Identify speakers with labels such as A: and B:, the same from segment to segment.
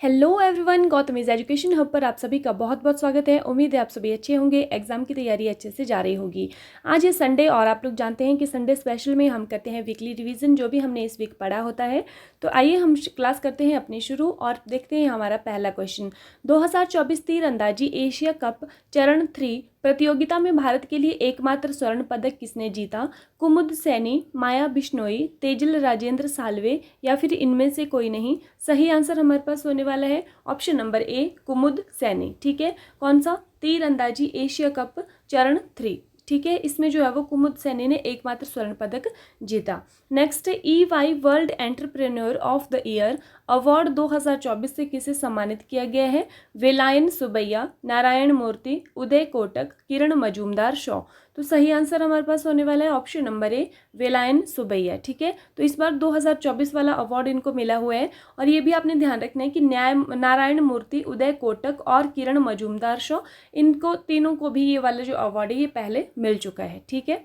A: Hello everyone, गौतमीज education hub पर आप सभी का बहुत बहुत स्वागत है। उम्मीद है आप सभी अच्छे होंगे, एग्जाम की तैयारी अच्छे से जा रही होगी। आज है संडे और आप लोग जानते हैं कि संडे स्पेशल में हम करते हैं वीकली रिवीजन, जो भी हमने इस वीक पढ़ा होता है। तो आइए हम क्लास करते हैं अपनी शुरू और देखते हैं हमारा पहला क्वेश्चन। 2024 तीरंदाजी एशिया कप चरण 3 प्रतियोगिता में भारत के लिए एकमात्र स्वर्ण पदक किसने जीता? कुमुद सैनी, माया बिश्नोई, तेजल राजेंद्र साल्वे या फिर इनमें से कोई नहीं। सही आंसर हमारे पास होने वाला है ऑप्शन नंबर ए, कुमुद सैनी। ठीक है, कौन सा? तीरंदाजी एशिया कप चरण 3। ठीक है, इसमें जो है वो कुमुद सैनी ने एकमात्र स्वर्ण पदक जीता। Next, EY world entrepreneur of the year award 2024 से किसे सम्मानित किया गया है? वेलायन सुबैया, नारायण मूर्ति, उदय कोटक, किरण मजूमदार शॉ। तो सही आंसर हमारे पास होने वाला है ऑप्शन नंबर ए, वेलायन सुबैया। ठीक है, तो इस बार 2024 वाला अवार्ड इनको मिला हुआ है। और ये भी आपने ध्यान रखना है कि नारायण मूर्ति, उदय कोटक और किरण मजूमदार शॉ, इनको तीनों को भी ये वाला जो अवार्ड है ये पहले मिल चुका है। ठीक है,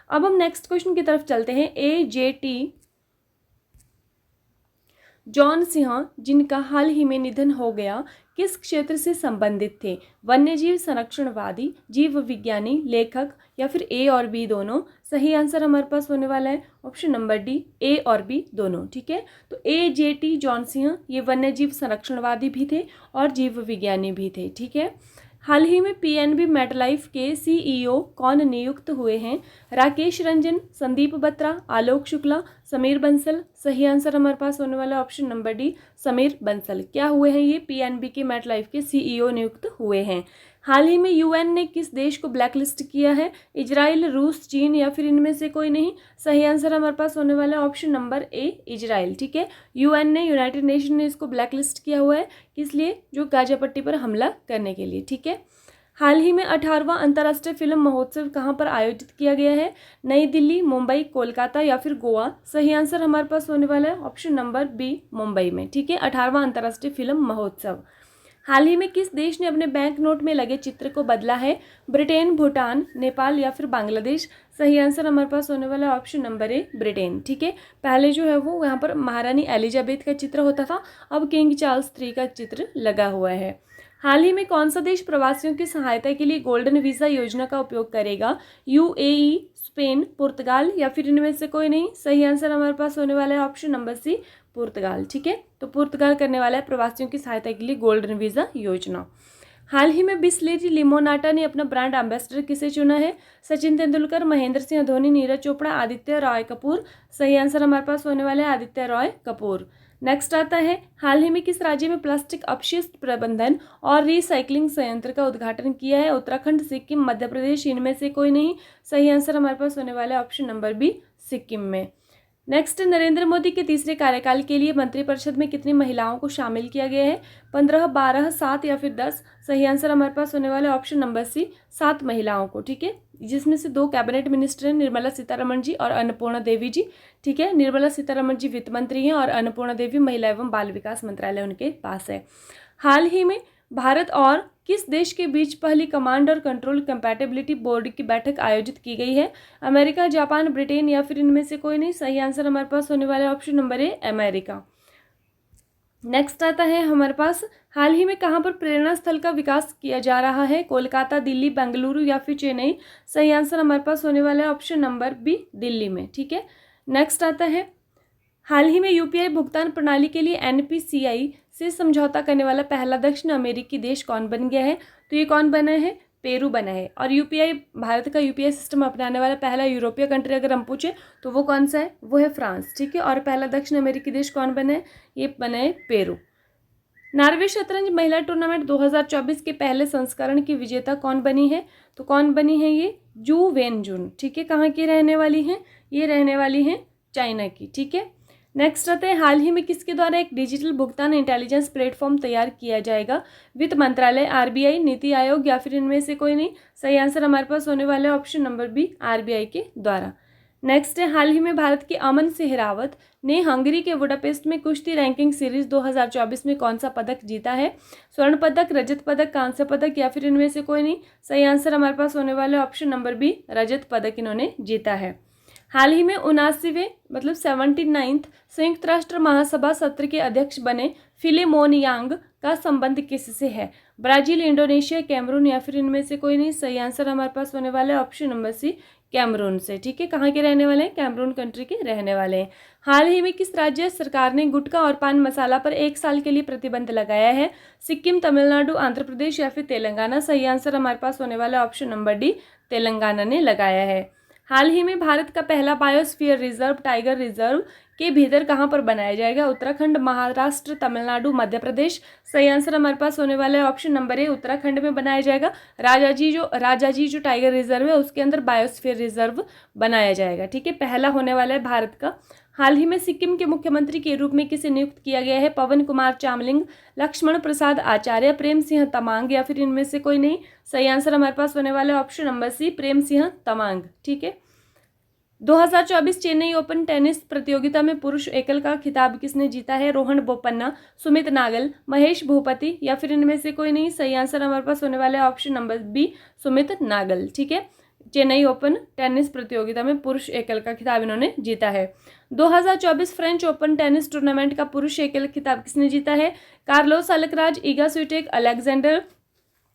A: अब हम नेक्स्ट क्वेश्चन की तरफ चलते हैं। AJT जॉन सिंह, जिनका हाल ही में निधन हो गया, किस क्षेत्र से संबंधित थे? वन्यजीव संरक्षणवादी, जीव विज्ञानी, लेखक या फिर ए और बी दोनों। सही आंसर हमारे पास होने वाला है ऑप्शन नंबर डी, ए और बी दोनों। ठीक है, तो AJT जॉन सिंह ये वन्यजीव संरक्षणवादी भी थे और जीव विज्ञानी भी थे। ठीक है, हाल ही में PNB मेटलाइफ के CEO कौन नियुक्त हुए हैं? राकेश रंजन, संदीप बत्रा, आलोक शुक्ला, समीर बंसल। सही आंसर हमारे पास होने वाला है option number D, Sameer Bansal. क्या हुए हैं ये? PNB के मेटलाइफ के CEO नियुक्त हुए हैं। हाल ही में UN ने किस देश को ब्लैकलिस्ट किया है? इजराइल, रूस, चीन या फिर इनमें से कोई नहीं। सही आंसर हमारे पास होने वाला है ऑप्शन नंबर ए, इजराइल। ठीक है, UN ने, यूनाइटेड नेशन ने इसको ब्लैकलिस्ट किया हुआ है। किस लिए? जो गाजा पट्टी पर हमला करने के लिए। ठीक है, हाल ही में 18वां अंतर्राष्ट्रीय फिल्म महोत्सव कहाँ पर आयोजित किया गया है? नई दिल्ली, मुंबई, कोलकाता या फिर गोवा। सही आंसर हमारे पास होने वाला है ऑप्शन नंबर बी, मुंबई में। ठीक है, 18वां अंतर्राष्ट्रीय फिल्म महोत्सव। हाल ही में किस देश ने अपने बैंक नोट में लगे चित्र को बदला है? ब्रिटेन, भूटान, नेपाल या फिर बांग्लादेश। सही आंसर हमारे पास होने वाला है ऑप्शन नंबर ए, ब्रिटेन। ठीक है, पहले जो है वो यहाँ पर महारानी एलिजाबेथ का चित्र होता था, अब किंग चार्ल्स 3 का चित्र लगा हुआ है। हाल ही में कौन सा देश प्रवासियों की सहायता के लिए गोल्डन वीज़ा योजना का उपयोग करेगा? UAE, स्पेन, पुर्तगाल या फिर इनमें से कोई नहीं। सही आंसर हमारे पास होने वाला है ऑप्शन नंबर सी, पुर्तगाल। ठीक है, तो पुर्तगाल करने वाला है प्रवासियों की सहायता के लिए गोल्डन वीज़ा योजना। हाल ही में बिस्लेरी लिमोनाटा ने अपना ब्रांड एम्बेसडर किसे चुना है? सचिन तेंदुलकर, महेंद्र सिंह धोनी, नीरज चोपड़ा, आदित्य रॉय कपूर। सही आंसर हमारे पास होने वाला है आदित्य रॉय कपूर। नेक्स्ट आता है, हाल ही में किस राज्य में प्लास्टिक अपशिष्ट प्रबंधन और रिसाइकलिंग संयंत्र का उद्घाटन किया है? उत्तराखंड, सिक्किम, मध्य प्रदेश, इनमें से कोई नहीं। सही आंसर हमारे पास होने वाला है ऑप्शन नंबर बी, सिक्किम में। नेक्स्ट, नरेंद्र मोदी के तीसरे कार्यकाल के लिए मंत्रिपरिषद में कितनी महिलाओं को शामिल किया गया है? 15, 12, 7 या फिर 10। सही आंसर हमारे पास होने वाला है ऑप्शन नंबर सी, 7 महिलाओं को। ठीक है, जिसमें से 2 कैबिनेट मिनिस्टर हैं, निर्मला सीतारमण जी और अन्नपूर्णा देवी जी। ठीक है, निर्मला सीतारमण जी वित्त मंत्री हैं और अन्नपूर्णा देवी महिला एवं बाल विकास मंत्रालय उनके पास है। हाल ही में भारत और किस देश के बीच पहली कमांड और कंट्रोल कंपैटिबिलिटी बोर्ड की बैठक आयोजित की गई है? अमेरिका, जापान, ब्रिटेन या फिर इनमें से कोई नहीं। सही आंसर हमारे पास होने वाला है ऑप्शन नंबर ए, अमेरिका। नेक्स्ट आता है हमारे पास, हाल ही में कहाँ पर प्रेरणा स्थल का विकास किया जा रहा है? कोलकाता, दिल्ली, बेंगलुरु या फिर चेन्नई। सही आंसर हमारे पास होने वाला है ऑप्शन नंबर बी, दिल्ली में। ठीक है, नेक्स्ट आता है, हाल ही में UPI भुगतान प्रणाली के लिए NPCI से समझौता करने वाला पहला दक्षिण अमेरिकी देश कौन बन गया है? तो ये कौन बना है? पेरू बना है। और UPI, भारत का UPI सिस्टम अपनाने वाला पहला यूरोपीय कंट्री अगर हम पूछे तो वो कौन सा है? वो है फ्रांस। ठीक है, और पहला दक्षिण अमेरिकी देश कौन बना है? ये बना है पेरू। नॉर्वे शतरंज महिला टूर्नामेंट 2024 के पहले संस्करण की विजेता कौन बनी है? तो कौन बनी है? ये जू वेन जुन। ठीक है, कहाँ की रहने वाली हैं? ये रहने वाली हैं चाइना की। ठीक है, नेक्स्ट आता है, हाल ही में किसके द्वारा एक डिजिटल भुगतान इंटेलिजेंस प्लेटफॉर्म तैयार किया जाएगा? वित्त मंत्रालय, RBI, नीति आयोग या फिर इनमें से कोई नहीं। सही आंसर हमारे पास होने वाला है ऑप्शन नंबर बी, RBI के द्वारा। नेक्स्ट है, हाल ही में भारत के अमन सेहरावत ने हंगरी के बुडापेस्ट में कुश्ती रैंकिंग सीरीज 2024 में कौन सा पदक जीता है? स्वर्ण पदक, रजत पदक, कांस्य पदक या फिर इनमें से कोई नहीं। सही आंसर हमारे पास होने वाला है ऑप्शन नंबर बी, रजत पदक इन्होंने जीता है। हाल ही में 79वें मतलब 79th संयुक्त राष्ट्र महासभा सत्र के अध्यक्ष बने फिलिमोन यांग का संबंध किससे है? ब्राजील, इंडोनेशिया, कैमरून या फिर इनमें से कोई नहीं। सही आंसर हमारे पास होने वाला है ऑप्शन नंबर सी, कैमरून से। ठीक है, कहाँ के रहने वाले हैं? कैमरून कंट्री के रहने वाले हैं। हाल ही में किस राज्य सरकार ने गुटखा और पान मसाला पर 1 साल के लिए प्रतिबंध लगाया है? सिक्किम, तमिलनाडु, आंध्र प्रदेश या फिर तेलंगाना? सही आंसर हमारे पास होने वाला है ऑप्शन नंबर डी, तेलंगाना ने लगाया है। हाल ही में भारत का पहला बायोस्फीयर रिजर्व टाइगर रिजर्व के भीतर कहाँ पर बनाया जाएगा? उत्तराखंड, महाराष्ट्र, तमिलनाडु, मध्य प्रदेश? सही आंसर हमारे पास होने वाला है ऑप्शन नंबर ए, उत्तराखंड में बनाया जाएगा। राजाजी जो टाइगर रिजर्व है उसके अंदर बायोस्फीयर रिजर्व बनाया जाएगा। ठीक है, पहला होने वाला है भारत का। हाल ही में सिक्किम के मुख्यमंत्री के रूप में किसे नियुक्त किया गया है? पवन कुमार चामलिंग, लक्ष्मण प्रसाद आचार्य, प्रेम सिंह तमांग या फिर इनमें से कोई नहीं। सही आंसर हमारे पास होने वाला है ऑप्शन नंबर सी, प्रेम सिंह तमांग। ठीक है, 2024 चेन्नई ओपन टेनिस प्रतियोगिता में पुरुष एकल का खिताब किसने जीता है? रोहन बोपन्ना, सुमित नागल, महेश भूपति या फिर इनमें से कोई नहीं। सही आंसर हमारे पास होने वाला है option number B, Sumit Nagal. ठीक है, चेन्नई ओपन टेनिस प्रतियोगिता में पुरुष एकल का खिताब इन्होंने जीता है। 2024 फ्रेंच ओपन टेनिस टूर्नामेंट का पुरुष एकल खिताब किसने जीता है? Carlos Alcaraz, Iga Swiatek, Alexander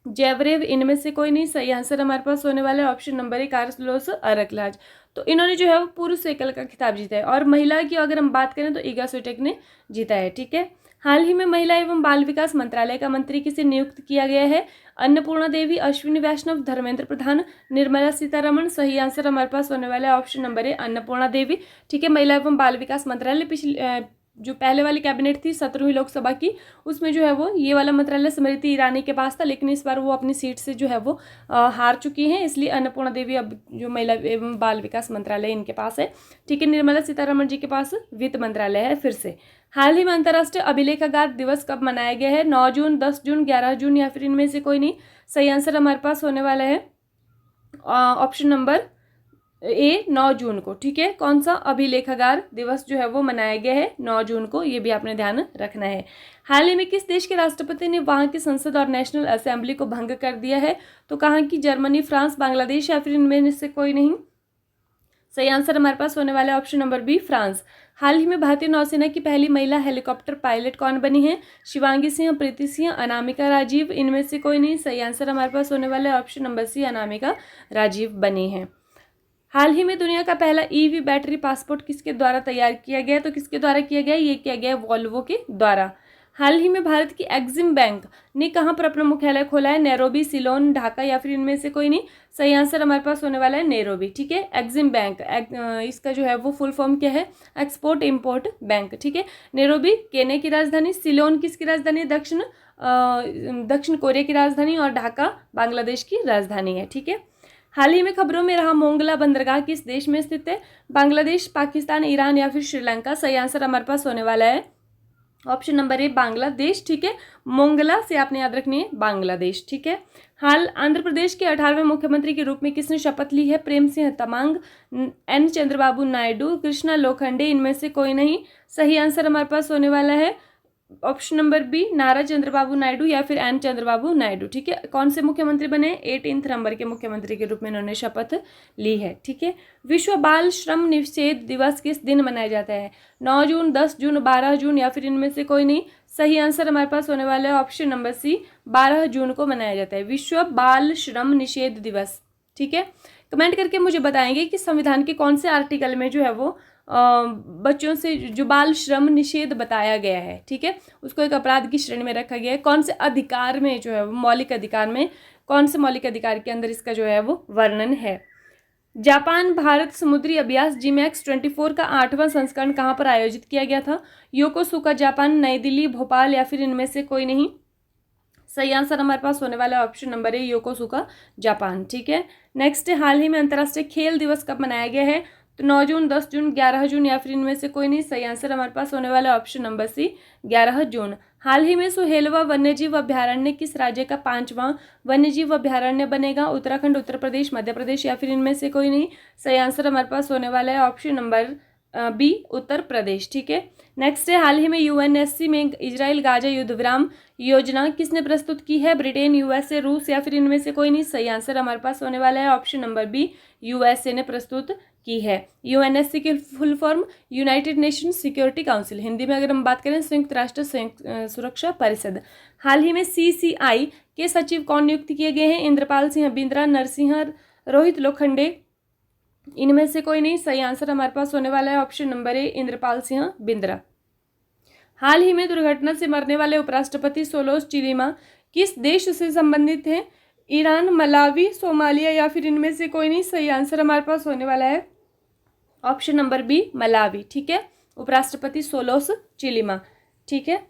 A: Zverev, इनमें से कोई नहीं। सही आंसर हमारे पास होने वाला है ऑप्शन नंबर ए, कार्लोस अल्कराज। तो इन्होंने जो है वो पुरुष एकल का खिताब जीता है। और महिला की अगर हम बात करें तो इगा स्विटेक ने जीता है। ठीक है, हाल ही में महिला एवं बाल विकास मंत्रालय का मंत्री किसे नियुक्त किया गया है? अन्नपूर्णा देवी, अश्विनी वैष्णव, धर्मेंद्र प्रधान, निर्मला सीतारमण? सही आंसर हमारे पास होने वाला है ऑप्शन नंबर ए, अन्नपूर्णा देवी। ठीक है, महिला एवं बाल विकास मंत्रालय पिछले जो पहले वाली कैबिनेट थी 17वीं लोकसभा की, उसमें जो है वो ये वाला मंत्रालय स्मृति ईरानी के पास था, लेकिन इस बार वो अपनी सीट से जो है वो हार चुकी हैं, इसलिए अन्नपूर्णा देवी अब जो महिला एवं बाल विकास मंत्रालय इनके पास है। ठीक है, निर्मला सीतारमण जी के पास वित्त मंत्रालय है फिर से। हाल ही में अंतर्राष्ट्रीय अभिलेखागार दिवस कब मनाया गया है? 9 जून, 10 जून, 11 जून या फिर इनमें से कोई नहीं। सही आंसर हमारे पास होने वाला है ऑप्शन नंबर ए, 9 जून को। ठीक है, कौन सा अभिलेखागार दिवस जो है वो मनाया गया है? 9 जून को, ये भी आपने ध्यान रखना है। हाल ही में किस देश के राष्ट्रपति ने वहां की संसद और नेशनल असेंबली को भंग कर दिया है? तो कहाँ की? जर्मनी, फ्रांस, बांग्लादेश या फिर इनमें से कोई नहीं। सही आंसर हमारे पास होने वाला है ऑप्शन नंबर बी, फ्रांस। हाल ही में भारतीय नौसेना की पहली महिला हेलीकॉप्टर पायलट कौन बनी है? शिवांगी सिंह, प्रीति सिंह, अनामिका राजीव, इनमें से कोई नहीं। सही आंसर हमारे पास होने वाला है option number C, Anamika Rajeev बनी है। हाल ही में दुनिया का पहला ईवी बैटरी पासपोर्ट किसके द्वारा तैयार किया गया? तो किसके द्वारा किया गया? ये किया गया वॉल्वो के द्वारा। हाल ही में भारत की एक्सिम बैंक ने कहाँ पर अपना मुख्यालय खोला है? नैरोबी, सिलोन, ढाका या फिर इनमें से कोई नहीं। सही आंसर हमारे पास होने वाला है नैरोबी। ठीक है, एक्सिम बैंक इसका जो है वो फुल फॉर्म क्या है? Export import bank. ठीक है, नैरोबी केन्या की राजधानी, सिलोन किसकी राजधानी? दक्षिण कोरिया की राजधानी, और ढाका बांग्लादेश की राजधानी है। ठीक है, हाल ही में खबरों में रहा मोंगला बंदरगाह किस देश में स्थित है? बांग्लादेश, पाकिस्तान, ईरान या फिर श्रीलंका? सही आंसर हमारे पास होने वाला है ऑप्शन नंबर ए, बांग्लादेश। ठीक है, मोंगला से आपने याद रखनी है बांग्लादेश। ठीक है, हाल आंध्र प्रदेश के 18वें मुख्यमंत्री के रूप में किसने शपथ ली है? प्रेम सिंह तमांग, एन चंद्रबाबू नायडू, कृष्णा लोखंडे, इनमें से कोई नहीं। सही आंसर हमारे पास होने वाला है ऑप्शन नंबर बी, नारा चंद्रबाबू नायडू या फिर एन चंद्रबाबू नायडू। ठीक है, कौन से मुख्यमंत्री बने? 18 नंबर के मुख्यमंत्री के रूप में इन्होंने शपथ ली है। ठीक है, विश्व बाल श्रम निषेध दिवस किस दिन मनाया जाता है? 9 जून, 10 जून, 12 जून या फिर इनमें से कोई नहीं। सही आंसर हमारे पास होने वाला है ऑप्शन नंबर सी, 12 जून को मनाया जाता है विश्व बाल श्रम निषेध दिवस। ठीक है, कमेंट करके मुझे बताएंगे कि संविधान के कौन से आर्टिकल में जो है वो बच्चों से जो बाल श्रम निषेध बताया गया है, ठीक है, उसको एक अपराध की श्रेणी में रखा गया है। कौन से अधिकार में जो है वो, मौलिक अधिकार में, कौन से मौलिक अधिकार के अंदर इसका जो है वो वर्णन है। जापान भारत समुद्री अभ्यास GMAX 24 का 8वां संस्करण कहाँ पर आयोजित किया गया था? योकोसुका जापान, नई दिल्ली, भोपाल या फिर इनमें से कोई नहीं। सही आंसर हमारे पास होने वाला है ऑप्शन नंबर ए, योकोसुका जापान। ठीक है, नेक्स्ट, हाल ही में अंतर्राष्ट्रीय खेल दिवस कब मनाया गया है? तो 9 जून, 10 जून, 11 जून या फिर इनमें से कोई नहीं। सही आंसर हमारे पास होने वाला है ऑप्शन नंबर सी, 11 जून। हाल ही में सुहेलवा वन्यजीव अभ्यारण्य किस राज्य का 5वां वन्यजीव अभ्यारण्य बनेगा? उत्तराखंड, उत्तर प्रदेश, मध्य प्रदेश या फिर इनमें से कोई नहीं। सही आंसर हमारे पास होने वाला है option number B, Uttar Pradesh. ठीक है, नेक्स्ट है, हाल ही में UNSC में इजराइल गाजा युद्ध विराम योजना किसने प्रस्तुत की है? ब्रिटेन, USA, रूस या फिर इनमें से कोई नहीं। सही आंसर हमारे पास होने वाला है ऑप्शन नंबर बी, USA ने प्रस्तुत की है। यूएनएससी की full form United nation security council, Hindi में अगर हम बात करें संयुक्त राष्ट्र सुरक्षा परिषद। हाल ही में सीसीआई के सचिव कौन नियुक्त किए गए हैं? इंद्रपाल सिंह बिंद्रा, नरसिंह, रोहित लोखंडे, इनमें से कोई नहीं। सही आंसर हमारे पास होने वाला है option number A, Indrapal Singh Bindra. हाल ही में दुर्घटना से मरने वाले उपराष्ट्रपति सोलोस चिलिमा किस देश से संबंधित हैं? ईरान, मलावी, सोमालिया या फिर इनमें से कोई नहीं। सही आंसर हमारे पास होने वाला है ऑप्शन नंबर बी, मलावी। ठीक है, उपराष्ट्रपति सोलोस चिलिमा। ठीक है,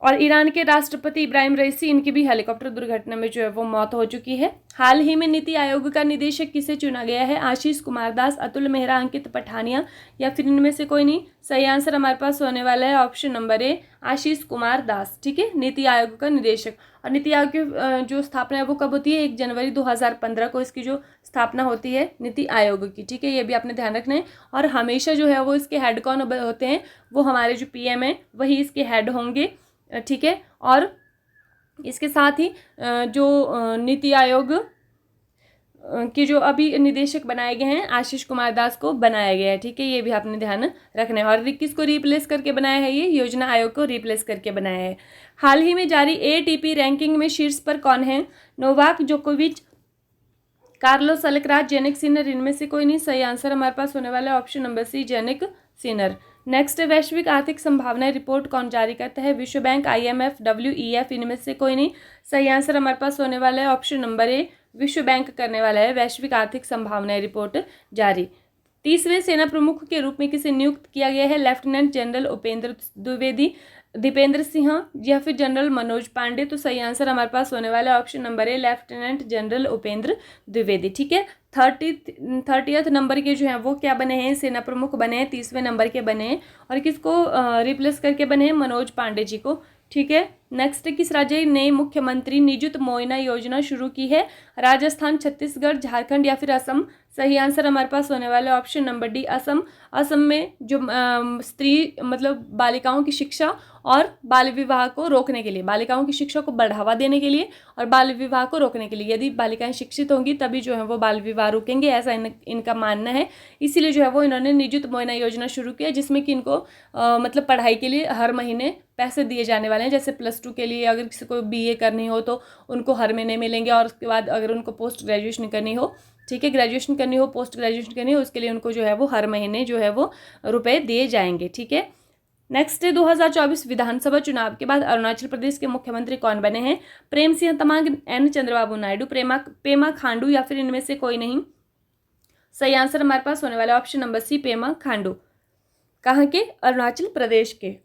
A: और ईरान के राष्ट्रपति इब्राहिम रईसी, इनकी भी हेलीकॉप्टर दुर्घटना में जो है वो मौत हो चुकी है। हाल ही में नीति आयोग का निदेशक किसे चुना गया है? आशीष कुमार दास, अतुल मेहरा, अंकित पठानिया या फिर इनमें से कोई नहीं। सही आंसर हमारे पास होने वाला है ऑप्शन नंबर ए, आशीष कुमार दास। ठीक है, नीति आयोग का निदेशक। और नीति आयोग की जो स्थापना है वो कब होती है? 1 जनवरी 2015 को इसकी जो स्थापना होती है नीति आयोग की। ठीक है, ये भी आपने ध्यान रखना है। और हमेशा जो है वो इसके हेड कौन होते हैं? वो हमारे जो पीएम है वही इसके हेड होंगे। ठीक है, और इसके साथ ही जो नीति आयोग के जो अभी निदेशक बनाए गए हैं, आशीष कुमार दास को बनाया गया है। ठीक है, ये भी आपने ध्यान रखना है। और किसको रिप्लेस करके बनाया है? ये योजना आयोग को रिप्लेस करके बनाया है। हाल ही में जारी एटीपी रैंकिंग में शीर्ष पर कौन है? नोवाक जोकोविच, कार्लोस अल्कराज, जेनिक सिनर, इनमें से कोई नहीं। सही आंसर हमारे पास होने वाला है option number C, Jannik Sinner. Next, वैश्विक आर्थिक संभावनाएं रिपोर्ट कौन जारी करता है? विश्व बैंक, आईएमएफ, डब्ल्यूईएफ, इनमें से कोई नहीं। सही आंसर हमारे पास होने वाला है ऑप्शन नंबर ए, विश्व बैंक करने वाला है वैश्विक आर्थिक संभावनाएं रिपोर्ट जारी। तीसरे सेना प्रमुख के रूप में किसे नियुक्त किया गया है? लेफ्टिनेंट जनरल उपेंद्र द्विवेदी, दीपेंद्र सिंह या फिर जनरल मनोज पांडे। तो सही आंसर हमारे पास होने वाला है ऑप्शन नंबर ए, लेफ्टिनेंट जनरल उपेंद्र द्विवेदी। ठीक है, 30th नंबर के जो हैं वो क्या बने हैं? सेना प्रमुख बने हैं, 30वें नंबर के बने हैं। और किसको रिप्लेस करके बने हैं? मनोज पांडे जी को। ठीक है, नेक्स्ट, किस राज्य ने मुख्यमंत्री निजुत मोइना योजना शुरू की है? राजस्थान, छत्तीसगढ़, झारखंड या फिर असम। सही आंसर हमारे पास होने वाला है option number D, Assam. Assam में जो स्त्री मतलब बालिकाओं की शिक्षा और बाल विवाह को रोकने के लिए, बालिकाओं की शिक्षा को बढ़ावा देने के लिए और बाल विवाह को रोकने के लिए, यदि बालिकाएं शिक्षित होंगी तभी जो है वो बाल विवाह रुकेंगे, ऐसा इनका मानना है। इसीलिए जो है वो इन्होंने निजुत मोइना योजना शुरू की है, जिसमें कि इनको मतलब पढ़ाई के लिए हर महीने पैसे दिए जाने वाले हैं। जैसे +2 के लिए अगर किसी को बीए करनी हो तो उनको हर महीने मिलेंगे, और उसके बाद अगर उनको पोस्ट ग्रेजुएशन करनी हो, ठीक है, ग्रेजुएशन करनी हो, पोस्ट ग्रेजुएशन करनी हो, उसके लिए उनको जो है वो हर महीने जो है वो रुपए दिए जाएंगे। ठीक है, नेक्स्ट, 2024 विधानसभा चुनाव के बाद अरुणाचल प्रदेश के मुख्यमंत्री कौन बने हैं? प्रेम सिंह तमांग, एन चंद्रबाबू नायडू, पेमा खांडू या फिर इनमें से कोई नहीं। सही आंसर हमारे पास होने वाला है option number C, Pema Khandu. कहाँ के? अरुणाचल प्रदेश के।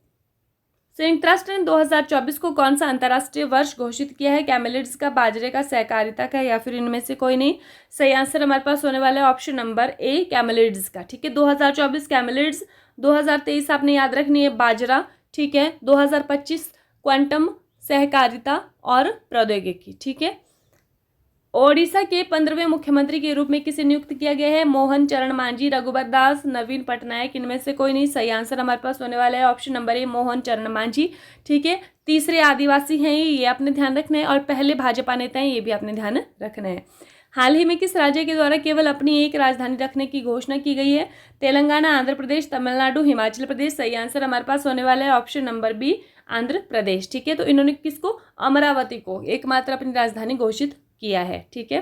A: संयुक्त राष्ट्र ने 2024 को कौन सा अंतर्राष्ट्रीय वर्ष घोषित किया है? कैमेलिड्स का, बाजरे का, सहकारिता का या फिर इनमें से कोई नहीं। सही आंसर हमारे पास होने वाला है ऑप्शन नंबर ए, कैमेलिड्स का। ठीक है, 2024 कैमेलिड्स, 2023 आपने याद रखनी है बाजरा। ठीक है, 2025 क्वांटम, सहकारिता और प्रौद्योगिकी। ठीक है, ओडिशा के 15वें मुख्यमंत्री के रूप में किसे नियुक्त किया गया है? मोहन चरण मांझी, रघुबर दास, नवीन पटनायक, इनमें से कोई नहीं। सही आंसर हमारे पास होने वाला है ऑप्शन नंबर ए, मोहन चरण मांझी। ठीक है, तीसरे आदिवासी हैं ये आपने ध्यान रखना है, और पहले भाजपा नेता हैं, ये भी आपने ध्यान रखना है। हाल ही में किस राज्य के द्वारा केवल अपनी एक राजधानी रखने की घोषणा की गई है? तेलंगाना, आंध्र प्रदेश, तमिलनाडु, हिमाचल प्रदेश। सही आंसर हमारे पास होने वाला है option number B, Andhra Pradesh. ठीक है, तो इन्होंने किसको? अमरावती को एकमात्र अपनी राजधानी घोषित किया है। ठीक है,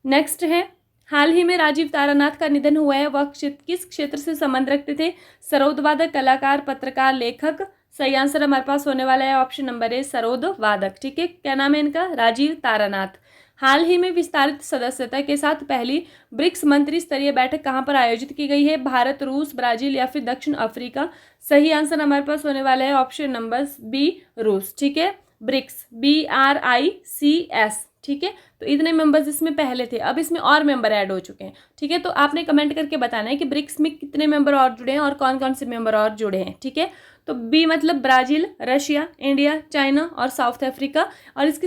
A: नेक्स्ट है, हाल ही में राजीव तारानाथ का निधन हुआ है, वह किस क्षेत्र से संबंध रखते थे? सरोद वादक, कलाकार, पत्रकार, लेखक। सही आंसर हमारे पास होने वाला है ऑप्शन नंबर ए, सरोद वादक। ठीक है, क्या नाम है इनका? राजीव तारानाथ। हाल ही में विस्तारित सदस्यता के साथ पहली ब्रिक्स मंत्री स्तरीय बैठक कहां पर आयोजित की गई है? भारत, रूस, ब्राजील या फिर दक्षिण अफ्रीका। सही आंसर हमारे पास होने वाला है ऑप्शन नंबर बी, रूस। ठीक है, ब्रिक्स, BRICS। ठीक है, तो इतने मेंबर्स इसमें पहले थे, अब इसमें और मेंबर ऐड हो चुके हैं। ठीक है, तो आपने कमेंट करके बताना है कि ब्रिक्स में कितने मेंबर और जुड़े हैं और कौन कौन से मेंबर और जुड़े हैं। ठीक है, तो बी मतलब ब्राज़ील, रशिया, इंडिया, चाइना और साउथ अफ्रीका। और इसकी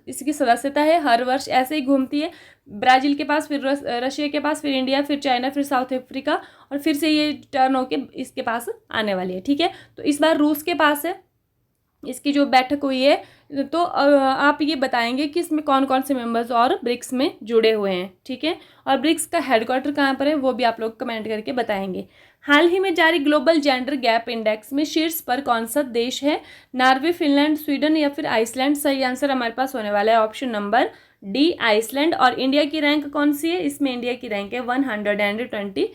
A: इसकी सदस्यता है हर वर्ष ऐसे ही घूमती है, ब्राज़ील के पास, फिर रशिया के पास, फिर इंडिया, फिर चाइना, फिर साउथ अफ्रीका, और फिर से ये टर्न होके इसके पास आने वाली है। ठीक है, तो इस बार रूस के पास है, इसकी जो बैठक हुई है तो आप ये बताएंगे कि इसमें कौन कौन से मेंबर्स और ब्रिक्स में जुड़े हुए हैं, ठीक है। और ब्रिक्स का हेडक्वार्टर कहाँ पर है वो भी आप लोग कमेंट करके बताएंगे। हाल ही में जारी ग्लोबल जेंडर गैप इंडेक्स में शीर्ष पर कौन सा देश है? नॉर्वे, फिनलैंड, स्वीडन या फिर आइसलैंड? सही आंसर हमारे पास होने वाला है ऑप्शन नंबर डी, आइसलैंड। और इंडिया की रैंक कौन सी है? इसमें इंडिया की रैंक है 129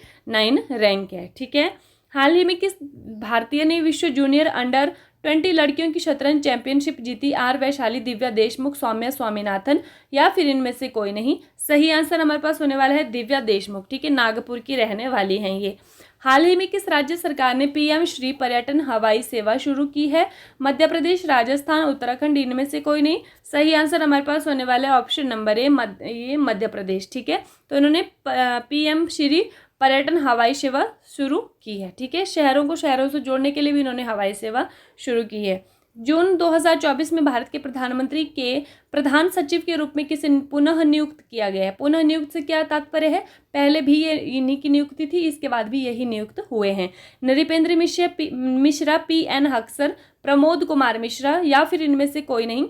A: रैंक है, ठीक है। हाल ही में किस भारतीय ने विश्व जूनियर अंडर 20 लड़कियों की शतरंज चैंपियनशिप जीती? आर वैशाली, दिव्या देशमुख, सौम्या स्वामीनाथन या फिर इनमें से कोई नहीं? सही आंसर हमारे पास होने वाला है दिव्या देशमुख, ठीक है। नागपुर की रहने वाली हैं ये। हाल ही में किस राज्य सरकार ने पीएम श्री पर्यटन हवाई सेवा शुरू की है? मध्य प्रदेश, राजस्थान, उत्तराखंड, इनमें से कोई नहीं? सही आंसर हमारे पास होने वाला है ऑप्शन नंबर ए, ये मध्य प्रदेश, ठीक है। तो इन्होंने पीएम श्री पर्यटन हवाई सेवा शुरू की है, ठीक है। शहरों को शहरों से जोड़ने के लिए भी इन्होंने हवाई सेवा शुरू की है। जून 2024 में भारत के प्रधानमंत्री के प्रधान सचिव के रूप में किसे पुनः नियुक्त किया गया है? पुनः नियुक्त से क्या तात्पर्य है? पहले भी ये इन्हीं की नियुक्ति थी, इसके बाद भी यही नियुक्त हुए हैं। नृपेंद्र मिश्रा, पी.एन. हक्सर, प्रमोद कुमार मिश्रा या फिर इनमें से कोई नहीं?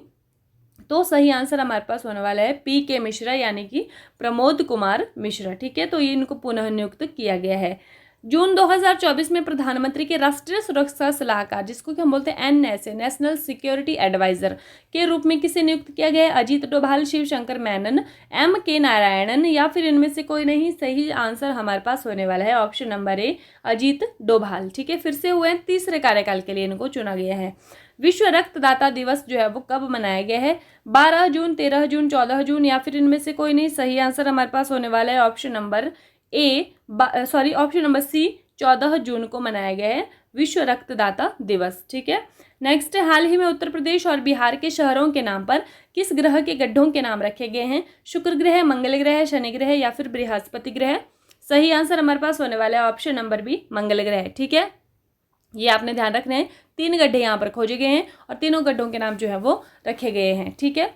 A: तो सही आंसर हमारे पास होने वाला है पी.के. मिश्रा यानी कि प्रमोद कुमार मिश्रा, ठीक है। तो ये इनको पुनः नियुक्त किया गया है। जून 2024 में प्रधानमंत्री के राष्ट्रीय सुरक्षा सलाहकार, जिसको कि हम बोलते हैं एनएसए, नेशनल सिक्योरिटी एडवाइजर के रूप में किसे नियुक्त किया गया है? अजीत डोभाल, शिवशंकर मेनन, M.K. नारायणन या फिर इनमें से कोई नहीं? सही आंसर हमारे पास होने वाला है ऑप्शन नंबर ए, अजीत डोभाल, ठीक है। फिर से हुए हैं, तीसरे कार्यकाल के लिए इनको चुना गया है। विश्व रक्तदाता दिवस जो है वो कब मनाया गया है? 12 जून, 13 जून, 14 जून या फिर इनमें से कोई नहीं? सही आंसर हमारे पास होने वाला है option number option number C, 14 जून को मनाया गया है विश्व रक्तदाता दिवस, ठीक है। नेक्स्ट है, हाल ही में उत्तर प्रदेश और बिहार के शहरों के नाम पर किस ग्रह के गड्ढों के नाम रखे गए हैं? शुक्र ग्रह, मंगल ग्रह, शनि ग्रह या फिर बृहस्पति ग्रह? सही आंसर हमारे पास होने वाला है ऑप्शन नंबर बी, मंगल ग्रह, ठीक है। ये आपने ध्यान रखना है, 3 गड्ढे यहाँ पर खोजे गए हैं और तीनों गड्ढों के नाम जो है वो रखे गए हैं, ठीक है।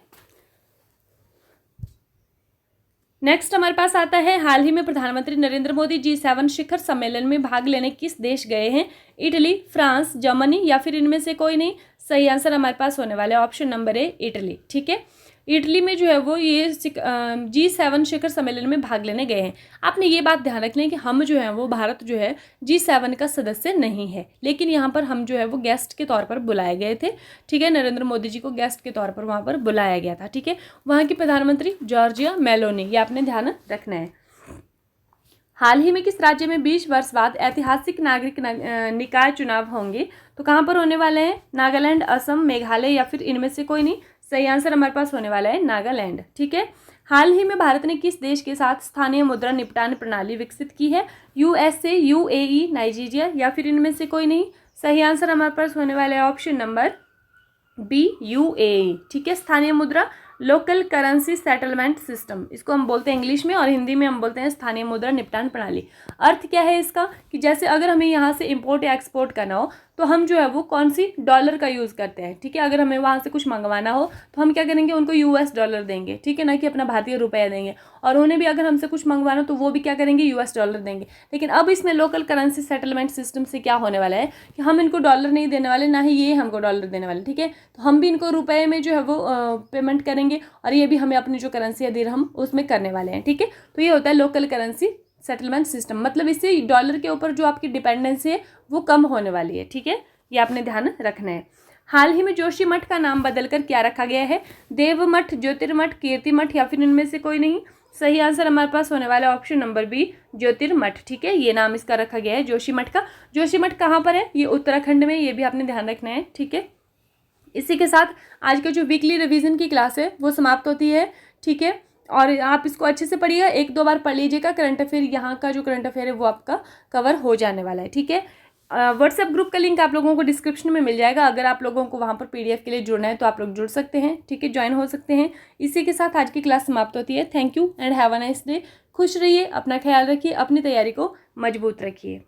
A: नेक्स्ट हमारे पास आता है, हाल ही में प्रधानमंत्री नरेंद्र मोदी G7 शिखर सम्मेलन में भाग लेने किस देश गए हैं? इटली, फ्रांस, जर्मनी या फिर इनमें से कोई नहीं? सही आंसर हमारे पास होने वाला है ऑप्शन नंबर ए, इटली, ठीक है। इटली में जो है वो ये G7 शिखर सम्मेलन में भाग लेने गए हैं। आपने ये बात ध्यान रख लें कि हम जो है वो भारत जो है G7 का सदस्य नहीं है, लेकिन यहाँ पर हम जो है वो गेस्ट के तौर पर बुलाए गए थे, ठीक है। नरेंद्र मोदी जी को गेस्ट के तौर पर वहाँ पर बुलाया गया था, ठीक है। वहाँ की प्रधानमंत्री जॉर्जिया मेलोनी, ये आपने ध्यान रखना है। हाल ही में किस राज्य में 20 वर्ष बाद ऐतिहासिक नागरिक निकाय चुनाव होंगे? तो कहाँ पर होने वाले हैं? नागालैंड, असम, मेघालय या फिर इनमें से कोई नहीं? सही आंसर हमारे पास होने वाला है नागालैंड, ठीक है। हाल ही में भारत ने किस देश के साथ स्थानीय मुद्रा निपटान प्रणाली विकसित की है? USA, UAE, नाइजीरिया या फिर इनमें से कोई नहीं? सही आंसर हमारे पास होने वाला है ऑप्शन नंबर बी, UAE, ठीक है। स्थानीय मुद्रा, लोकल करेंसी सेटलमेंट सिस्टम, इसको हम बोलते हैं इंग्लिश में, और हिंदी में हम बोलते हैं स्थानीय मुद्रा निपटान प्रणाली। अर्थ क्या है इसका कि जैसे अगर हमें यहाँ से इंपोर्ट या एक्सपोर्ट करना हो तो हम जो है वो कौन सी डॉलर का यूज़ करते हैं, ठीक है। अगर हमें वहाँ से कुछ मंगवाना हो तो हम क्या करेंगे, उनको US डॉलर देंगे, ठीक है, ना कि अपना भारतीय रुपया देंगे। और उन्हें भी अगर हमसे कुछ मंगवाना तो वो भी क्या करेंगे, US डॉलर देंगे। लेकिन अब इसमें लोकल करेंसी सेटलमेंट सिस्टम से क्या होने वाला है कि हम इनको डॉलर नहीं देने वाले, ना ही ये हमको डॉलर देने वाले, ठीक है। तो हम भी इनको रुपये में जो है वो पेमेंट करेंगे और ये भी हमें अपनी जो करेंसी है दिरहम उसमें करने वाले हैं, ठीक है। तो ये होता है लोकल करेंसी सेटलमेंट सिस्टम, मतलब इससे डॉलर के ऊपर जो आपकी डिपेंडेंसी है वो कम होने वाली है, ठीक है। ये आपने ध्यान रखना है। हाल ही में जोशी मठ का नाम बदलकर क्या रखा गया है? देव मठ, ज्योतिर्मठ, कीर्ति मठ या फिर इनमें से कोई नहीं? सही आंसर हमारे पास होने वाला है ऑप्शन नंबर बी, ज्योतिर्मठ, ठीक है। ये नाम इसका रखा गया है जोशी मठ का। जोशी मठ कहाँ पर है? ये उत्तराखंड में, ये भी आपने ध्यान रखना है, ठीक है। इसी के साथ आज का जो वीकली रिवीजन की क्लास है वो समाप्त होती है, ठीक है। और आप इसको अच्छे से पढ़िएगा, 1-2 बार पढ़ लीजिएगा। करंट अफेयर, यहाँ का जो करंट अफेयर है वो आपका कवर हो जाने वाला है, ठीक है। व्हाट्सएप ग्रुप का लिंक आप लोगों को डिस्क्रिप्शन में मिल जाएगा। अगर आप लोगों को वहाँ पर PDF के लिए जुड़ना है तो आप लोग जुड़ सकते हैं, ठीक है, ज्वाइन हो सकते हैं। इसी के साथ आज की क्लास समाप्त होती है। Thank you and have a nice day. खुश रहिए, अपना ख्याल रखिए, अपनी तैयारी को मजबूत रखिए।